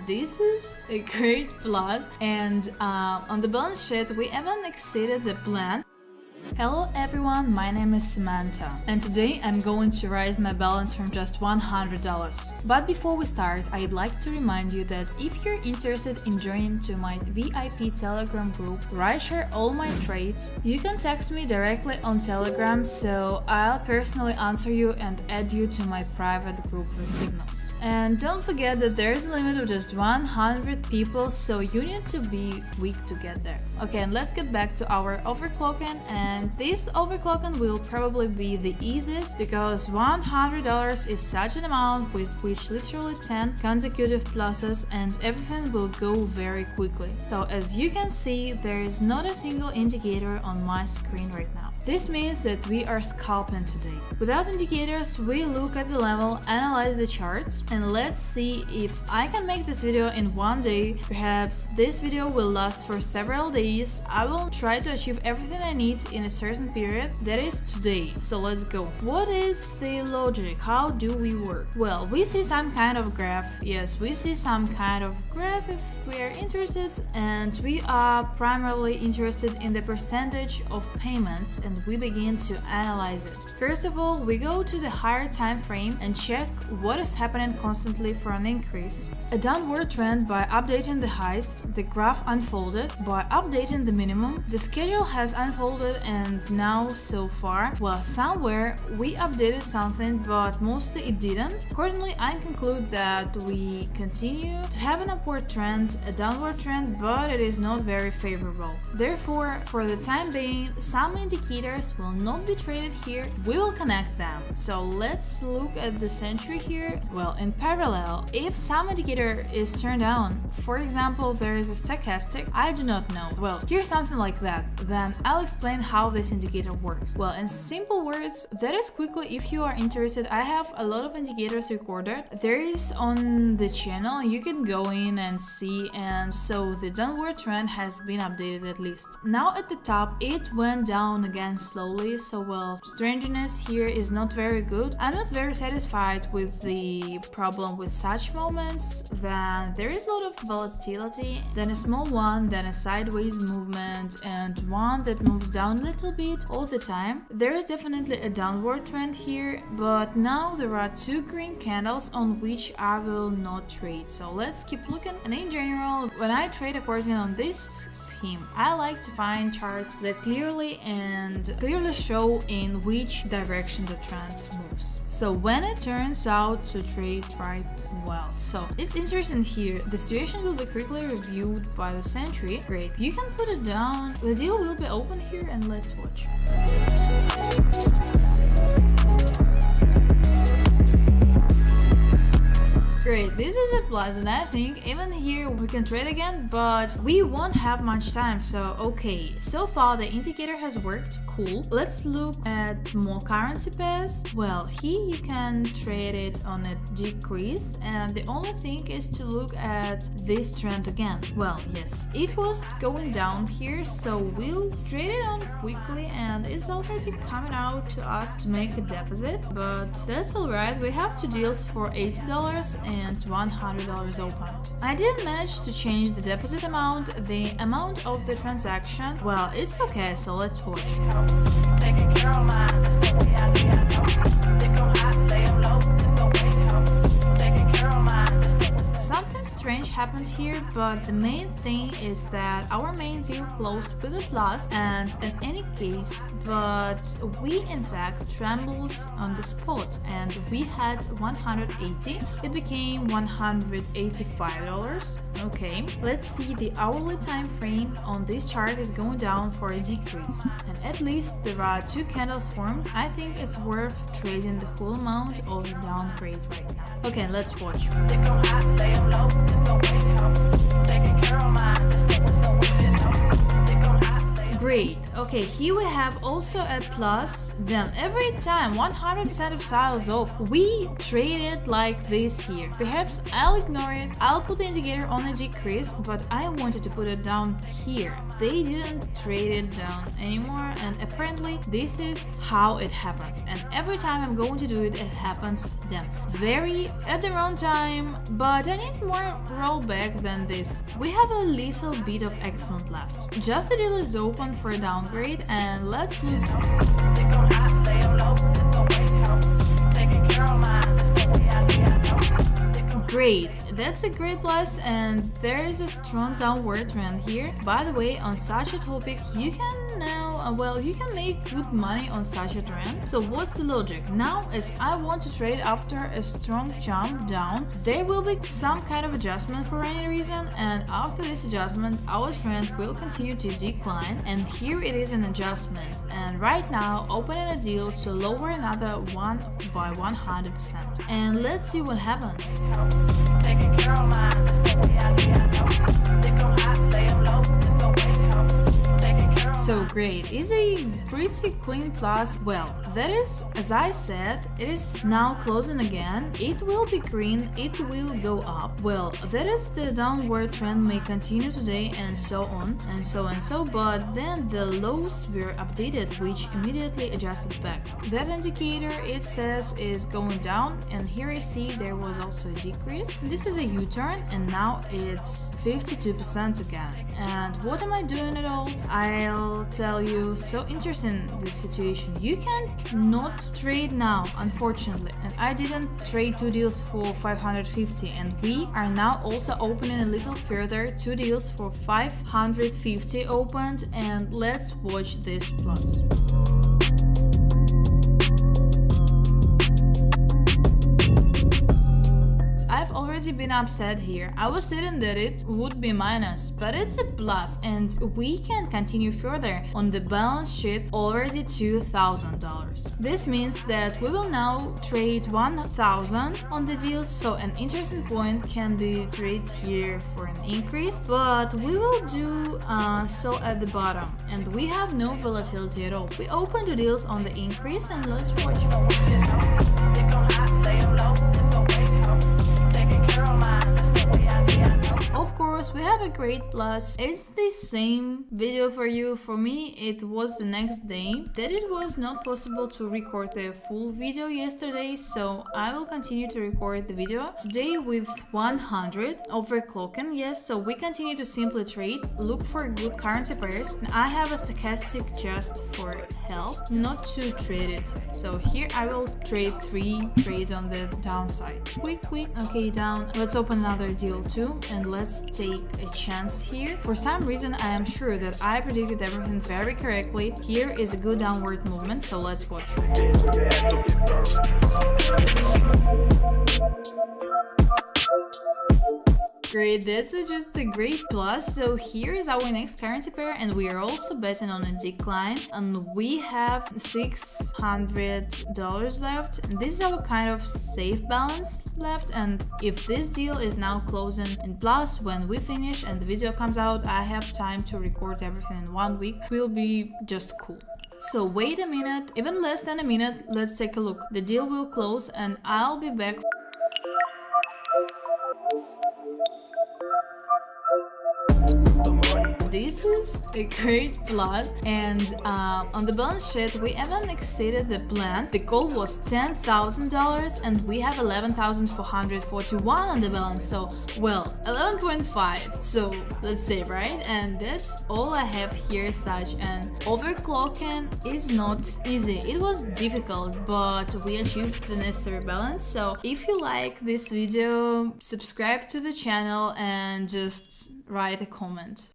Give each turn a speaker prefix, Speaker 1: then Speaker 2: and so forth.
Speaker 1: this is a great plus. And on the balance sheet, we even exceeded the plan. Hello everyone, my name is Samantha, and today I'm going to raise my balance from just $100. But before we start, I'd like to remind you that if you're interested in joining to my VIP Telegram group where I share all my trades, you can text me directly on Telegram, so I'll personally answer you and add you to my private group with signals. And don't forget that there's a limit of just 100 people, so you need to be quick to get there. Okay, and let's get back to our overclocking, and this overclocking will probably be the easiest because $100 is such an amount with which literally 10 consecutive pluses and everything will go very quickly. So as you can see, there is not a single indicator on my screen right now. This means that we are scalping today. Without indicators, we look at the level, analyze the charts, and let's see if I can make this video in one day. Perhaps this video will last for several days. I will try to achieve everything I need in a certain period, that is today. So let's go. What is the logic? How do we work? Well, we see some kind of graph. Yes, we see some kind of graph if we are interested, and we are primarily interested in the percentage of payments, and we begin to analyze it. First of all, we go to the higher time frame and check what is happening constantly for an increase. A downward trend by updating the highs, the graph unfolded by updating the minimum, the schedule has unfolded, and now so far, well, somewhere we updated something, but mostly it didn't. Accordingly, I conclude that we continue to have an upward trend, a downward trend, but it is not very favorable. Therefore, for the time being, some indicators will not be traded here. We will connect them. So let's look at the century here. Well, in parallel, if some indicator is turned on, for example, there is a stochastic, I do not know. Well, here's something like that. Then I'll explain how this indicator works. Well, in simple words, that is quickly, if you are interested, I have a lot of indicators recorded. There is on the channel, you can go in and see, and so the downward trend has been updated at least. Now at the top, it went down again slowly, so well, strangeness here is not very good. I'm not very satisfied with the problem with such moments. Then there is a lot of volatility, then a small one, then a sideways movement, and one that moves down a little bit all the time. There is definitely a downward trend here, but now there are two green candles on which I will not trade. So let's keep looking. And in general, when I trade according on this scheme, I like to find charts that clearly show in which direction the trend moves. So when it turns out to trade right well. So it's interesting here. The situation will be quickly reviewed by the century. Great. You can put it down. The deal will be open here, and let's watch. Great, this is a plus, and I think even here we can trade again, but we won't have much time. So okay, so far the indicator has worked. Cool. Let's look at more currency pairs. Well, here you can trade it on a decrease, and the only thing is to look at this trend again. Well, yes, it was going down here, so we'll trade it on quickly, and it's already coming out to us to make a deposit, but that's alright. We have two deals for $80 and $100 opened. I didn't manage to change the deposit amount, the amount of the transaction. Well, it's okay, so let's watch. Taking care of mine, something strange happened here, but the main thing is that our main deal closed with a plus, and in any case, but we in fact trembled on the spot, and we had 180, it became $185. Okay, let's see, the hourly time frame on this chart is going down for a decrease, and at least there are two candles formed. I think it's worth trading the whole amount of the downgrade right now. Okay, let's watch. Great. Okay, here we have also a plus. Then every time 100% of tiles off, we trade it like this here. Perhaps I'll ignore it. I'll put the indicator on a decrease, but I wanted to put it down here. They didn't trade it down anymore, and apparently this is how it happens. And every time I'm going to do it, it happens then. Very at the wrong time, but I need more rollback than this. We have a little bit of excellent left. Just the deal is open for a downgrade, and let's look. Great, that's a great plus, and there is a strong downward trend here. By the way, on such a topic, you can you can make good money on such a trend. So what's the logic? Now, as I want to trade after a strong jump down, there will be some kind of adjustment for any reason, and after this adjustment, our trend will continue to decline, and here it is an adjustment. And right now, opening a deal to lower another one by 100%. And let's see what happens. So great, it's a pretty clean plus. Well, that is, as I said, it is now closing again. It will be green, it will go up. Well, that is the downward trend may continue today, and so on and so and so, but then the lows were updated, which immediately adjusted back. That indicator, it says, is going down, and here I see there was also a decrease. This is a U-turn, and now it's 52% again. And what am I doing at all? I'll tell you. So interesting, this situation. You can't not trade now, unfortunately, and I didn't trade 2 deals for 550, and we are now also opening a little further. 2 deals for 550 opened, and let's watch this plus. Been upset here. I was saying that it would be minus, but it's a plus, and we can continue further. On the balance sheet, already $2,000. This means that we will now trade 1,000 on the deal, so an interesting point can be traded here for an increase, but we will do so at the bottom, and we have no volatility at all. We open the deals on the increase, and let's watch. Of course, we have a great plus. It's the same video for you. For me, it was the next day that it was not possible to record the full video yesterday, so I will continue to record the video today with 100 overclocking. Yes, so we continue to simply trade, look for good currency pairs, and I have a stochastic just for help, not to trade it. So here I will trade 3 trades on the downside. Quick, okay, down. Let's open another deal too, and let's take a chance here. For some reason, I am sure that I predicted everything very correctly. Here is a good downward movement, so let's watch. Great, that's just a great plus. So here is our next currency pair, and we are also betting on a decline, and we have $600 left, and this is our kind of safe balance left. And if this deal is now closing in plus, when we finish and the video comes out, I have time to record everything in 1 week. Will be just cool. So wait a minute, even less than a minute, let's take a look. The deal will close, and I'll be back. This is a great plus, and on the balance sheet we even exceeded the plan. The goal was $10,000 and we have 11,441 on the balance, so well, 11.5, so let's say, right? And that's all I have here. Such an overclocking is not easy. It was difficult, but we achieved the necessary balance. So if you like this video, subscribe to the channel and just write a comment.